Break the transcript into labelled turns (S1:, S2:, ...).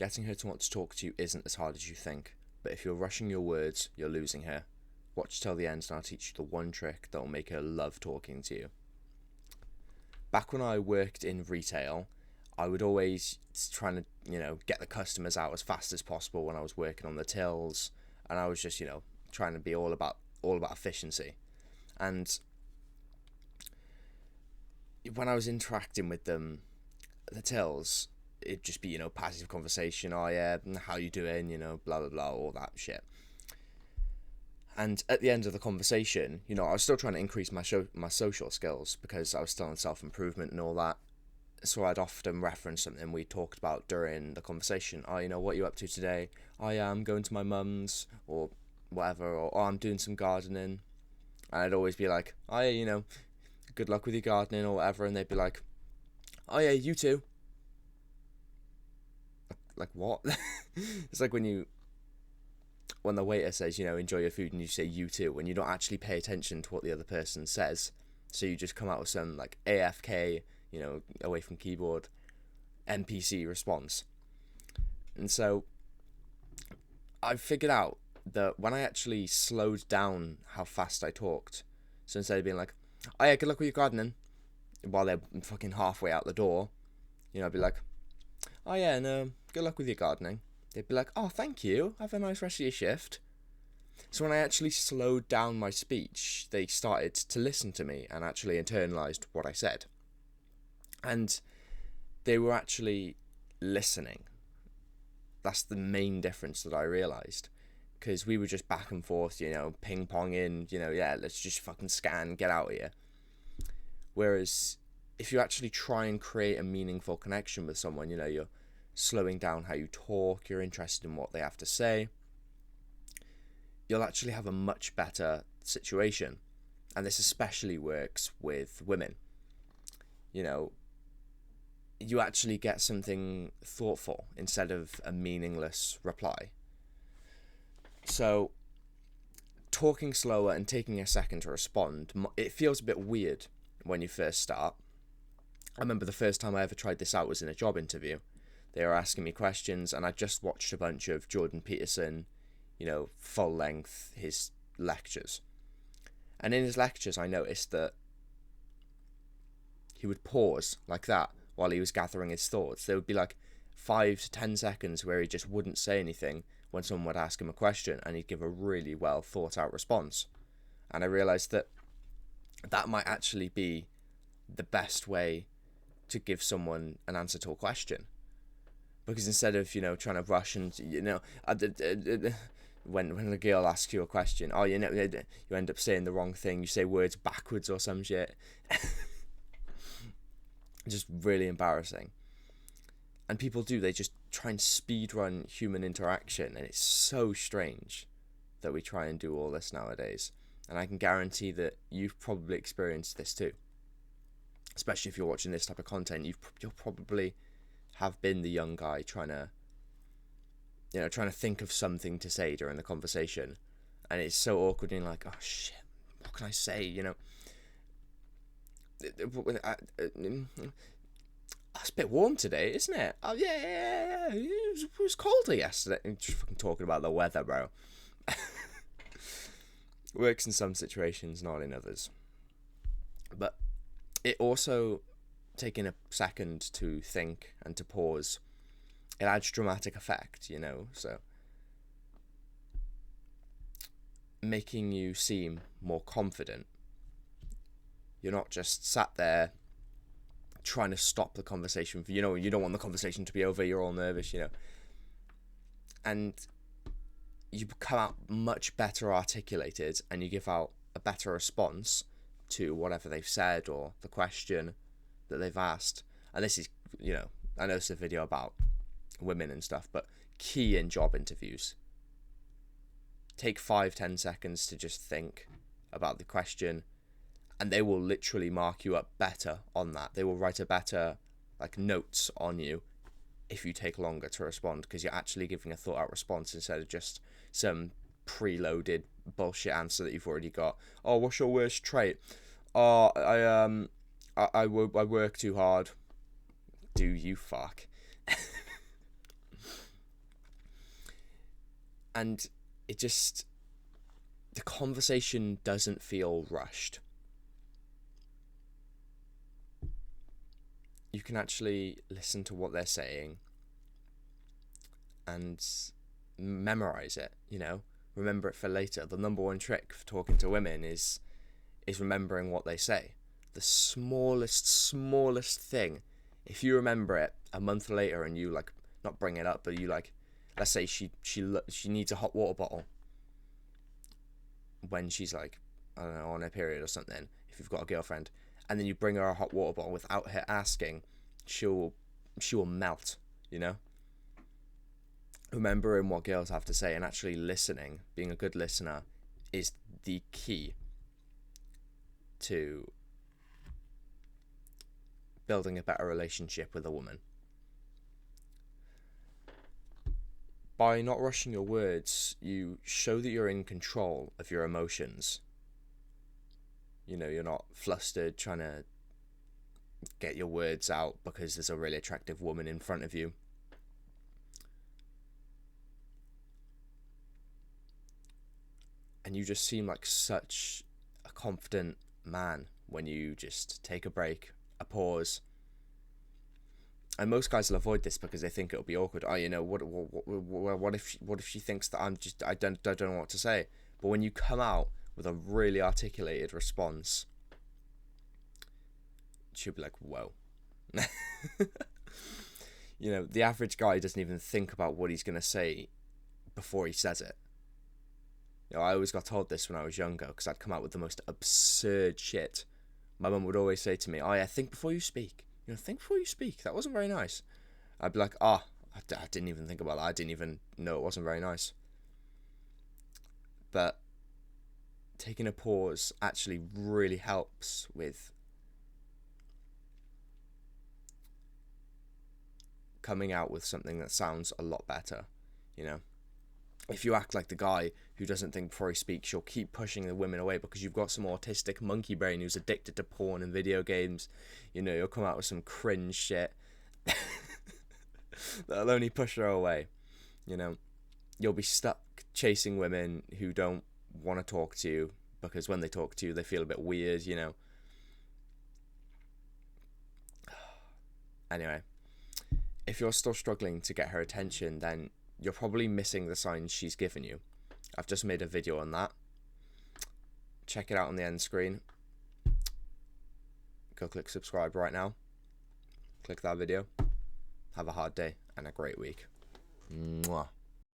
S1: Getting her to want to talk to you isn't as hard as you think, but if you're rushing your words, you're losing her. Watch till the end and I'll teach you the one trick that'll make her love talking to you. Back when I worked in retail, I would always try to, get the customers out as fast as possible when I was working on the tills, and I was just, trying to be all about efficiency. And when I was interacting with them, the tills, it'd just be, passive conversation. Oh yeah, how you doing? Blah blah blah, all that shit. And at the end of the conversation, I was still trying to increase my social skills because I was still in self-improvement and all that. So I'd often reference something we talked about during the conversation. Oh, what are you up to today? Oh yeah, I'm going to my mum's, or whatever, or oh, I'm doing some gardening. And I'd always be like, oh yeah, good luck with your gardening or whatever. And they'd be like, oh yeah, you too. Like what? It's like when the waiter says, enjoy your food, and you say you too, when you don't actually pay attention to what the other person says. So you just come out with some like AFK, away from keyboard, NPC response. And so I figured out that when I actually slowed down how fast I talked, so instead of being like, oh yeah, good luck with your gardening, while they're fucking halfway out the door, I'd be like, oh yeah, and good luck with your gardening. They'd be like, oh, thank you, have a nice rest of your shift. So when I actually slowed down my speech, they started to listen to me and actually internalized what I said. And they were actually listening. That's the main difference that I realized. Because we were just back and forth, ping-ponging, yeah, let's just fucking scan, get out of here. Whereas if you actually try and create a meaningful connection with someone, you're slowing down how you talk, you're interested in what they have to say, you'll actually have a much better situation. And this especially works with women. You actually get something thoughtful instead of a meaningless reply. So talking slower and taking a second to respond, it feels a bit weird when you first start. I remember the first time I ever tried this out was in a job interview. They were asking me questions, and I just watched a bunch of Jordan Peterson, full length, his lectures. And in his lectures, I noticed that he would pause like that while he was gathering his thoughts. There would be like 5 to 10 seconds where he just wouldn't say anything when someone would ask him a question, and he'd give a really well thought out response. And I realized that might actually be the best way to give someone an answer to a question. Because instead of, trying to rush and, when the girl asks you a question, oh, you end up saying the wrong thing, you say words backwards or some shit. Just really embarrassing. And people they just try and speedrun human interaction, and it's so strange that we try and do all this nowadays. And I can guarantee that you've probably experienced this too. Especially if you're watching this type of content, you'll probably have been the young guy trying to think of something to say during the conversation, and it's so awkward, and you're like, oh shit, what can I say? It's a bit warm today, isn't it? Oh yeah. It was colder yesterday. I'm just fucking talking about the weather, bro. Works in some situations, not in others. But it also, taking a second to think and to pause, it adds dramatic effect, so making you seem more confident. You're not just sat there trying to stop the conversation. You don't want the conversation to be over, you're all nervous, and you come out much better articulated, and you give out a better response to whatever they've said or the question that they've asked. And this is, I know it's a video about women and stuff, but key in job interviews. Take 5-10 seconds to just think about the question, and they will literally mark you up better on that. They will write a better notes on you if you take longer to respond, because you're actually giving a thought out response instead of just some preloaded bullshit answer that you've already got. Oh, what's your worst trait? Oh, I work too hard. Do you fuck? And it just, the conversation doesn't feel rushed. You can actually listen to what they're saying and memorize it, you know, remember it for later. The number one trick for talking to women is remembering what they say. The smallest thing. If you remember it a month later and you like not bring it up, but you like, let's say she needs a hot water bottle when she's like, I don't know, on her period or something, if you've got a girlfriend, and then you bring her a hot water bottle without her asking, she will melt, you know? Remembering what girls have to say and actually listening, being a good listener, is the key to building a better relationship with a woman. By not rushing your words, you show that you're in control of your emotions. You know, you're not flustered trying to get your words out because there's a really attractive woman in front of you. And you just seem like such a confident man when you just take a break, a pause. And most guys will avoid this because they think it'll be awkward. Oh, you know, what if she thinks that I don't know what to say. But when you come out with a really articulated response, she'll be like, whoa. You know, the average guy doesn't even think about what he's going to say before he says it. You know, I always got told this when I was younger because I'd come out with the most absurd shit. My mum would always say to me, oh yeah, think before you speak. You know, think before you speak. That wasn't very nice. I'd be like, I didn't even think about that. I didn't even know it wasn't very nice. But taking a pause actually really helps with coming out with something that sounds a lot better, you know. If you act like the guy who doesn't think before he speaks, you'll keep pushing the women away because you've got some autistic monkey brain who's addicted to porn and video games. You know, you'll come out with some cringe shit that'll only push her away. You know, you'll be stuck chasing women who don't want to talk to you because when they talk to you, they feel a bit weird, you know. Anyway, if you're still struggling to get her attention, then you're probably missing the signs she's given you. I've just made a video on that. Check it out on the end screen. Go click subscribe right now. Click that video. Have a hard day and a great week. Mwah.